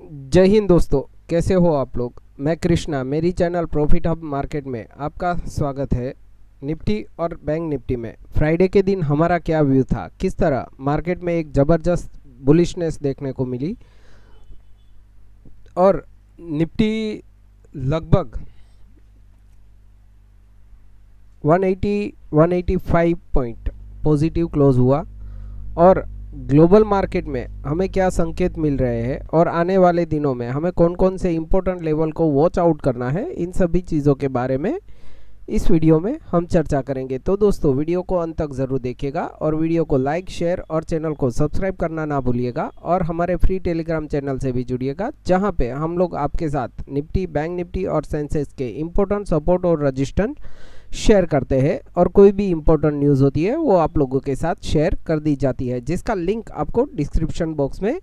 जय हिंद दोस्तों, कैसे हो आप लोग। मैं कृष्णा, मेरी चैनल प्रॉफिट हब मार्केट में आपका स्वागत है। निफ्टी और बैंक निफ्टी में फ्राइडे के दिन हमारा क्या व्यू था, किस तरह मार्केट में एक ज़बरदस्त बुलिशनेस देखने को मिली और निफ्टी लगभग 185 पॉइंट पॉजिटिव क्लोज हुआ। और ग्लोबल मार्केट में हमें क्या संकेत मिल रहे हैं और आने वाले दिनों में हमें कौन कौन से इम्पोर्टेंट लेवल को वॉच आउट करना है, इन सभी चीज़ों के बारे में इस वीडियो में हम चर्चा करेंगे। तो दोस्तों, वीडियो को अंत तक ज़रूर देखिएगा और वीडियो को लाइक, शेयर और चैनल को सब्सक्राइब करना ना भूलिएगा। और हमारे फ्री टेलीग्राम चैनल से भी जुड़िएगा, जहां पे हम लोग आपके साथ निफ्टी, बैंक निफ्टी और सेंसेक्स के इम्पोर्टेंट सपोर्ट और रजिस्टेंस शेयर करते हैं और कोई भी इम्पोर्टेंट न्यूज़ होती है वो आप लोगों के साथ शेयर कर दी जाती है, जिसका लिंक आपको डिस्क्रिप्शन बॉक्स में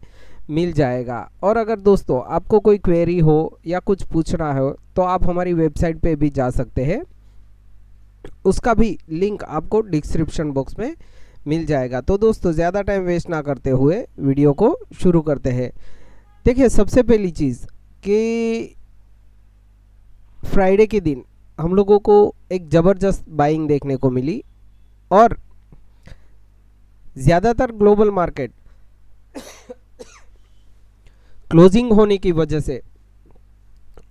मिल जाएगा। और अगर दोस्तों आपको कोई क्वेरी हो या कुछ पूछना हो तो आप हमारी वेबसाइट पे भी जा सकते हैं, उसका भी लिंक आपको डिस्क्रिप्शन बॉक्स में मिल जाएगा। तो दोस्तों, ज़्यादा टाइम वेस्ट ना करते हुए वीडियो को शुरू करते हैं। देखिए, सबसे पहली चीज़ कि फ्राइडे के दिन हम लोगों को एक ज़बरदस्त बाइंग देखने को मिली और ज़्यादातर ग्लोबल मार्केट क्लोजिंग होने की वजह से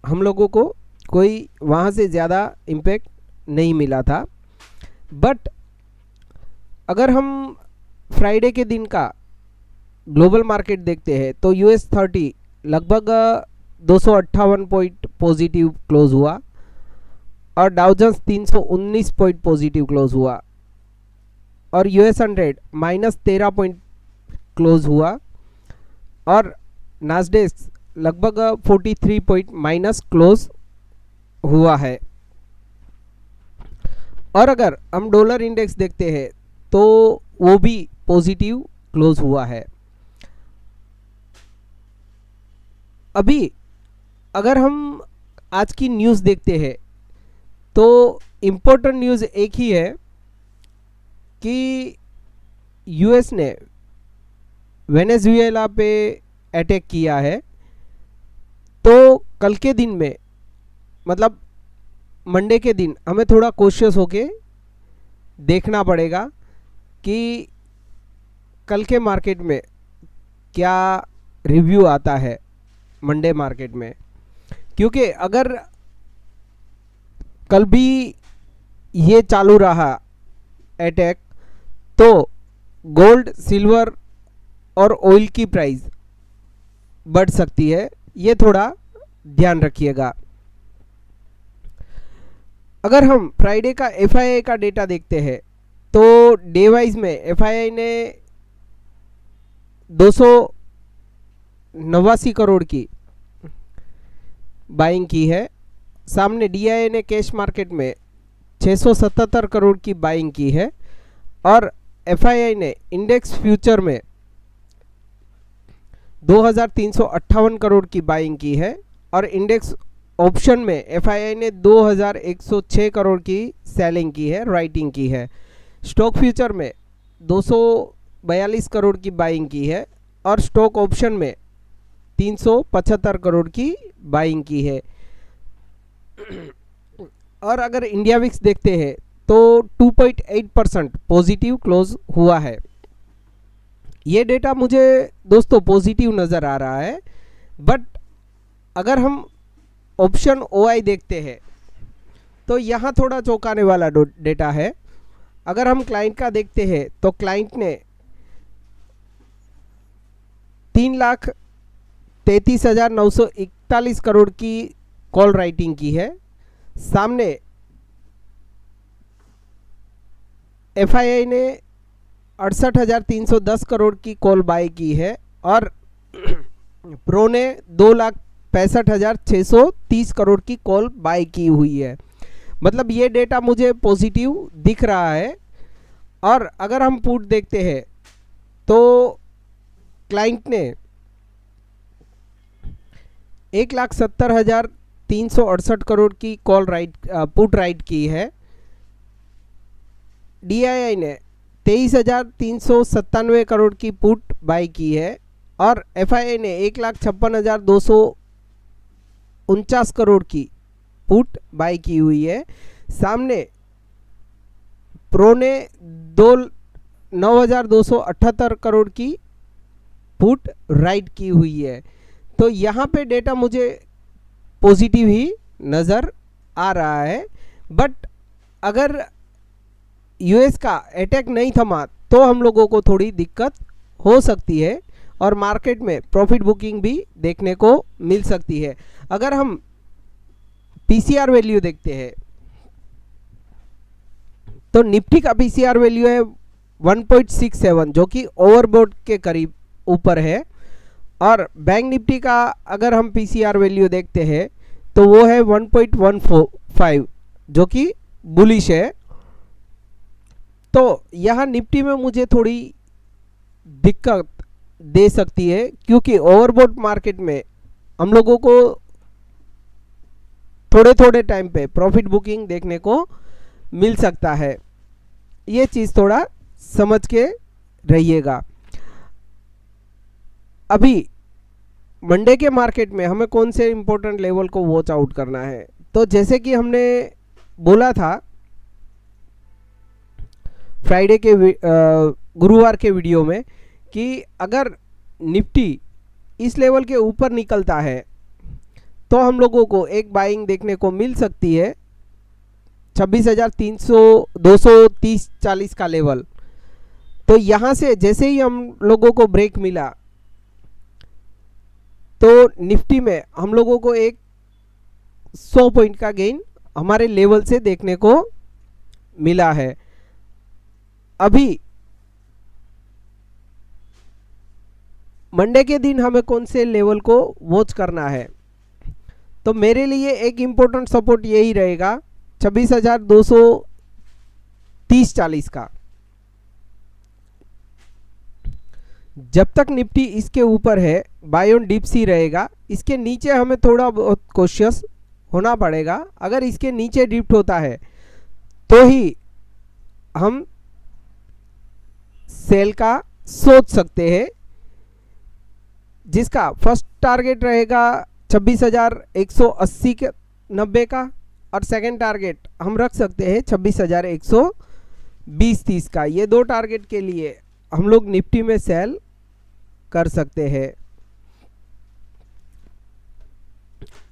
हम लोगों को कोई वहाँ से ज़्यादा इम्पैक्ट नहीं मिला था। बट अगर हम फ्राइडे के दिन का ग्लोबल मार्केट देखते हैं तो US 30 लगभग 258 पॉइंट पॉजिटिव क्लोज हुआ और Dow Jones 319 point positive close हुआ और US 100 -13 पॉइंट क्लोज हुआ और नास्डेक्स लगभग 43 पॉइंट माइनस क्लोज हुआ है। और अगर हम डॉलर इंडेक्स देखते हैं तो वो भी पॉजिटिव क्लोज हुआ है। अभी अगर हम आज की न्यूज़ देखते हैं तो इम्पोर्टेंट न्यूज़ एक ही है कि US ने वेनेजुएला पे अटैक किया है। तो कल के दिन में, मतलब मंडे के दिन, हमें थोड़ा कॉशियस होके देखना पड़ेगा कि कल के मार्केट में क्या रिव्यू आता है मंडे मार्केट में। क्योंकि अगर कल भी ये चालू रहा अटैक तो गोल्ड, सिल्वर और ऑयल की प्राइस बढ़ सकती है, ये थोड़ा ध्यान रखिएगा। अगर हम फ्राइडे का FII का डेटा देखते हैं तो डे वाइज में FII ने 289 करोड़ की बाइंग की है। सामने DII ने कैश मार्केट में 677 करोड़ की बाइंग की है और FII ने इंडेक्स फ्यूचर में 2358 करोड़ की बाइंग की है और इंडेक्स ऑप्शन में FII ने 2106 करोड़ की सेलिंग की है, राइटिंग की है। स्टॉक फ्यूचर में 242 करोड़ की बाइंग की है और स्टॉक ऑप्शन में 375 करोड़ की बाइंग की है। और अगर इंडिया विक्स देखते हैं तो 2.8% पॉजिटिव क्लोज हुआ है। ये डेटा मुझे दोस्तों पॉजिटिव नज़र आ रहा है। बट अगर हम ऑप्शन OI देखते हैं तो यहाँ थोड़ा चौंकाने वाला डेटा है। अगर हम क्लाइंट का देखते हैं तो क्लाइंट ने 3,33,941 करोड़ की कॉल राइटिंग की है। सामने FII ने 68,310 करोड़ की कॉल बाय की है और प्रो ने 2,65,630 करोड़ की कॉल बाय की हुई है। मतलब ये डेटा मुझे पॉजिटिव दिख रहा है। और अगर हम पुट देखते हैं तो क्लाइंट ने 1,70,368 करोड़ की कॉल पुट राइट की है। DII ने 23,397 करोड़ की पुट बाई की है और FII ने 1,56,249 करोड़ की पुट बाई की हुई है। सामने प्रो ने 9,278 करोड़ की पुट राइट की हुई है। तो यहाँ पे डेटा मुझे पॉजिटिव ही नज़र आ रहा है, बट अगर यूएस का अटैक नहीं थमा तो हम लोगों को थोड़ी दिक्कत हो सकती है और मार्केट में प्रॉफिट बुकिंग भी देखने को मिल सकती है। अगर हम पीसीआर वैल्यू देखते हैं तो निफ्टी का पीसीआर वैल्यू है 1.67 जो कि ओवरबॉट के करीब ऊपर है, और बैंक निफ्टी का अगर हम पीसीआर वैल्यू देखते हैं तो वो है 1.15 जो कि बुलिश है। तो यहाँ निफ्टी में मुझे थोड़ी दिक्कत दे सकती है, क्योंकि ओवरबॉट मार्केट में हम लोगों को थोड़े थोड़े टाइम पे प्रॉफिट बुकिंग देखने को मिल सकता है। ये चीज़ थोड़ा समझ के रहिएगा। अभी मंडे के मार्केट में हमें कौन से इंपॉर्टेंट लेवल को वॉच आउट करना है, तो जैसे कि हमने बोला था फ्राइडे के गुरुवार के वीडियो में कि अगर निफ्टी इस लेवल के ऊपर निकलता है तो हम लोगों को एक बाइंग देखने को मिल सकती है 26,230-40 का लेवल। तो यहाँ से जैसे ही हम लोगों को ब्रेक मिला तो निफ्टी में हम लोगों को एक 100 पॉइंट का गेन हमारे लेवल से देखने को मिला है। अभी मंडे के दिन हमें कौन से लेवल को वॉच करना है, तो मेरे लिए एक इम्पोर्टेंट सपोर्ट यही रहेगा 26,230-40 का। जब तक निफ्टी इसके ऊपर है बाय ऑन डीप सी रहेगा। इसके नीचे हमें थोड़ा बहुत कॉशियस होना पड़ेगा। अगर इसके नीचे ड्रिफ्ट होता है तो ही हम सेल का सोच सकते हैं, जिसका फर्स्ट टारगेट रहेगा 26,180 के 90 का, और सेकंड टारगेट हम रख सकते हैं 26,120-30 का। ये दो टारगेट के लिए हम लोग निफ्टी में सेल कर सकते हैं।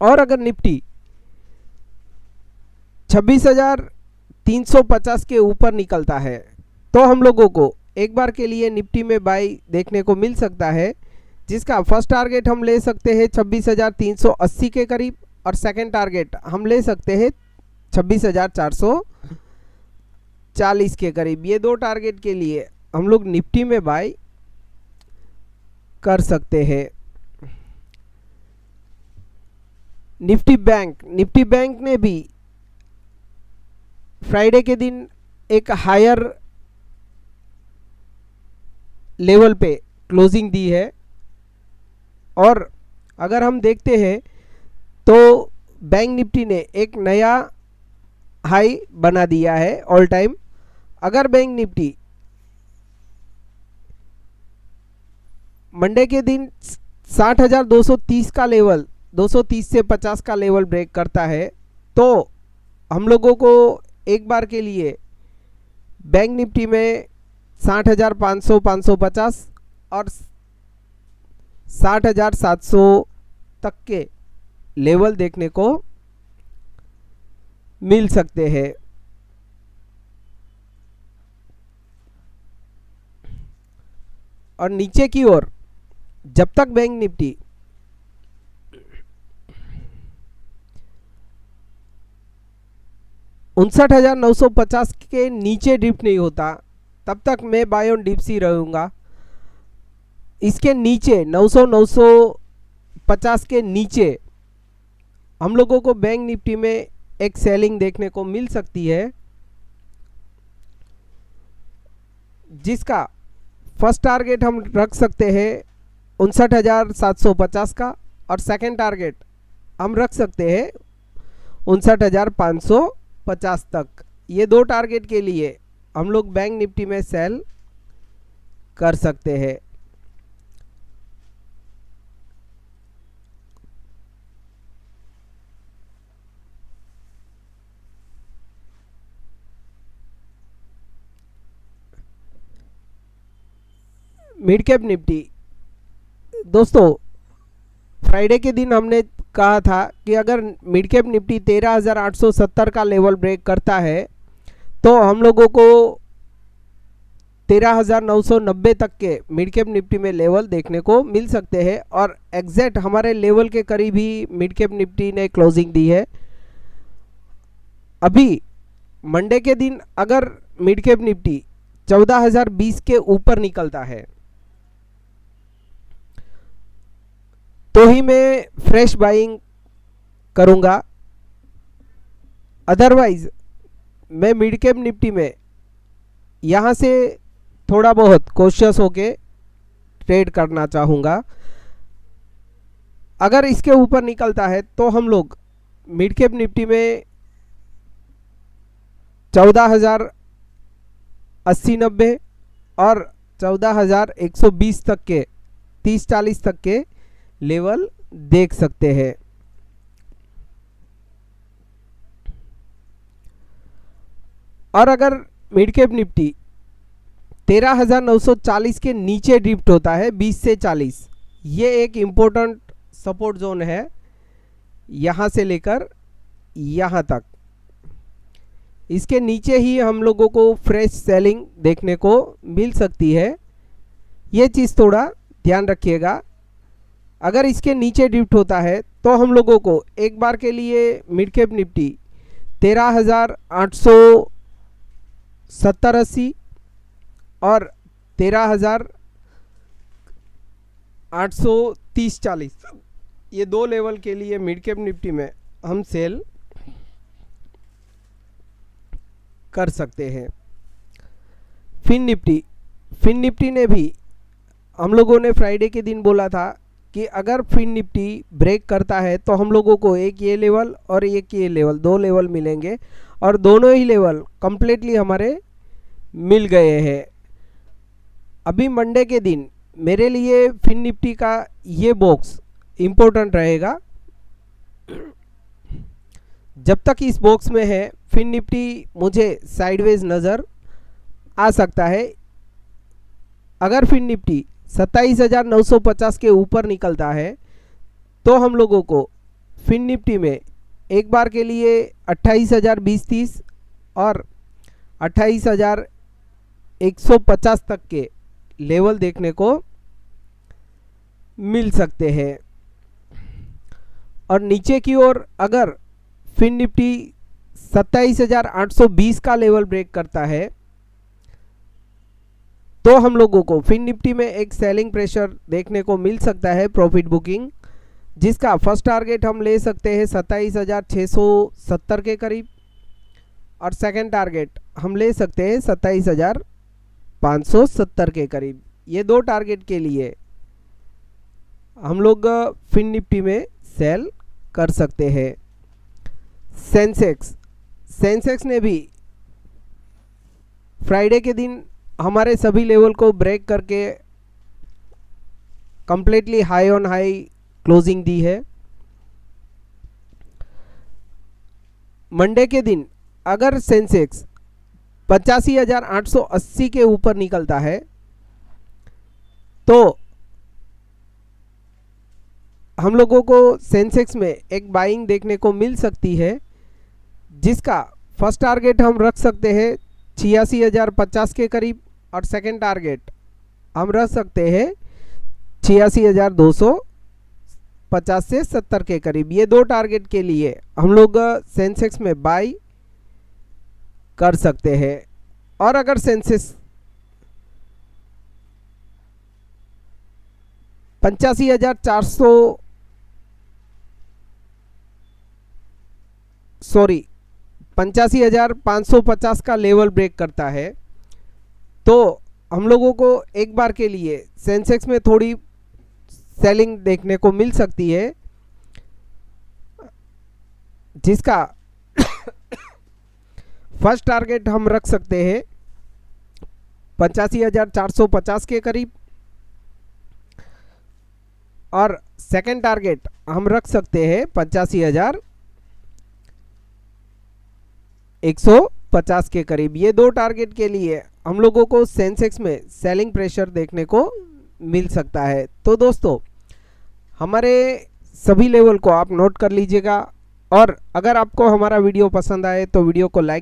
और अगर निफ्टी 26,350 के ऊपर निकलता है तो हम लोगों को एक बार के लिए निफ्टी में बाई देखने को मिल सकता है, जिसका फर्स्ट टारगेट हम ले सकते हैं 26,380 के करीब, और सेकंड टारगेट हम ले सकते हैं 26,440 के करीब। ये दो टारगेट के लिए हम लोग निफ्टी में बाई कर सकते हैं। निफ्टी बैंक ने भी फ्राइडे के दिन एक हायर लेवल पे क्लोजिंग दी है, और अगर हम देखते हैं तो बैंक निफ्टी ने एक नया हाई बना दिया है ऑल टाइम। अगर बैंक निफ्टी मंडे के दिन 60,230 का लेवल 230 से 50 का लेवल ब्रेक करता है तो हम लोगों को एक बार के लिए बैंक निफ्टी में 60,500 550 और 60,700 तक के लेवल देखने को मिल सकते हैं। और नीचे की ओर जब तक बैंक निफ्टी 59,950 के नीचे ड्रिफ्ट नहीं होता तब तक मैं बाय ऑन डीप सी रहूँगा। इसके नीचे 950 के नीचे हम लोगों को बैंक निफ्टी में एक सेलिंग देखने को मिल सकती है, जिसका फर्स्ट टारगेट हम रख सकते हैं 59,750 का, और सेकंड टारगेट हम रख सकते हैं 59,550 तक। ये दो टारगेट के लिए हम लोग बैंक निफ्टी में सेल कर सकते हैं। मिड कैप निफ्टी, दोस्तों फ्राइडे के दिन हमने कहा था कि अगर मिड कैप निफ्टी 13,870 का लेवल ब्रेक करता है तो हम लोगों को 13,990 तक के मिड कैप निफ्टी में लेवल देखने को मिल सकते हैं और एग्जैक्ट हमारे लेवल के करीब ही मिड कैप निफ्टी ने क्लोजिंग दी है। अभी मंडे के दिन अगर मिड कैप निफ्टी 14,020 के ऊपर निकलता है तो ही मैं फ्रेश बाइंग करूंगा, अदरवाइज मैं मिड कैप निफ्टी में यहाँ से थोड़ा बहुत कॉशियस होके ट्रेड करना चाहूँगा। अगर इसके ऊपर निकलता है तो हम लोग मिड कैप निफ्टी में 14,080-90 और 14,120 तक के 30-40 तक के लेवल देख सकते हैं। और अगर मिड कैप निफ्टी 13,940 के नीचे ड्रिफ्ट होता है 20 से 40, ये एक इम्पोर्टेंट सपोर्ट जोन है, यहाँ से लेकर यहाँ तक। इसके नीचे ही हम लोगों को फ्रेश सेलिंग देखने को मिल सकती है, ये चीज़ थोड़ा ध्यान रखिएगा। अगर इसके नीचे ड्रिफ्ट होता है तो हम लोगों को एक बार के लिए मिड कैप निफ्टी 13,870-80 और 13,830-40 ये दो लेवल के लिए मिड कैप निफ्टी में हम सेल कर सकते हैं। फिन निफ्टी ने भी हम लोगों ने फ्राइडे के दिन बोला था कि अगर फिन निफ्टी ब्रेक करता है तो हम लोगों को एक ये लेवल और एक ये लेवल, दो लेवल मिलेंगे और दोनों ही लेवल कंप्लीटली हमारे मिल गए हैं। अभी मंडे के दिन मेरे लिए फिन निफ्टी का ये बॉक्स इम्पोर्टेंट रहेगा। जब तक इस बॉक्स में है फिन निफ्टी मुझे साइडवेज नज़र आ सकता है। अगर फिन निफ्टी 27,950 के ऊपर निकलता है तो हम लोगों को फिन निफ्टी में एक बार के लिए 28,020-30 और 28,150 तक के लेवल देखने को मिल सकते हैं। और नीचे की ओर अगर फिन निफ्टी 27,820 का लेवल ब्रेक करता है तो हम लोगों को फिन निफ्टी में एक सेलिंग प्रेशर देखने को मिल सकता है, प्रॉफिट बुकिंग, जिसका फर्स्ट टारगेट हम ले सकते हैं 27,670 के करीब और सेकंड टारगेट हम ले सकते हैं 27,570 के करीब। ये दो टारगेट के लिए हम लोग फिन निफ्टी में सेल कर सकते हैं। सेंसेक्स ने भी फ्राइडे के दिन हमारे सभी लेवल को ब्रेक करके completely high on high closing दी है। मंडे के दिन अगर सेंसेक्स 85,880 के ऊपर निकलता है तो हम लोगों को सेंसेक्स में एक बाइंग देखने को मिल सकती है, जिसका फर्स्ट टारगेट हम रख सकते हैं 86,050 के करीब और सेकंड टारगेट हम रख सकते हैं 86,250 से 70 के करीब। ये दो टारगेट के लिए हम लोग सेंसेक्स में बाई कर सकते हैं। और अगर सेंसेक्स 85,550 का लेवल ब्रेक करता है तो हम लोगों को एक बार के लिए सेंसेक्स में थोड़ी सेलिंग देखने को मिल सकती है, जिसका फर्स्ट टारगेट हम रख सकते हैं 85,450 के करीब और सेकंड टारगेट हम रख सकते हैं 85,150 के करीब। ये दो टारगेट के लिए हम लोगों को सेंसेक्स में सेलिंग प्रेशर देखने को मिल सकता है। तो दोस्तों हमारे सभी लेवल को आप नोट कर लीजिएगा, और अगर आपको हमारा वीडियो पसंद आए तो वीडियो को लाइक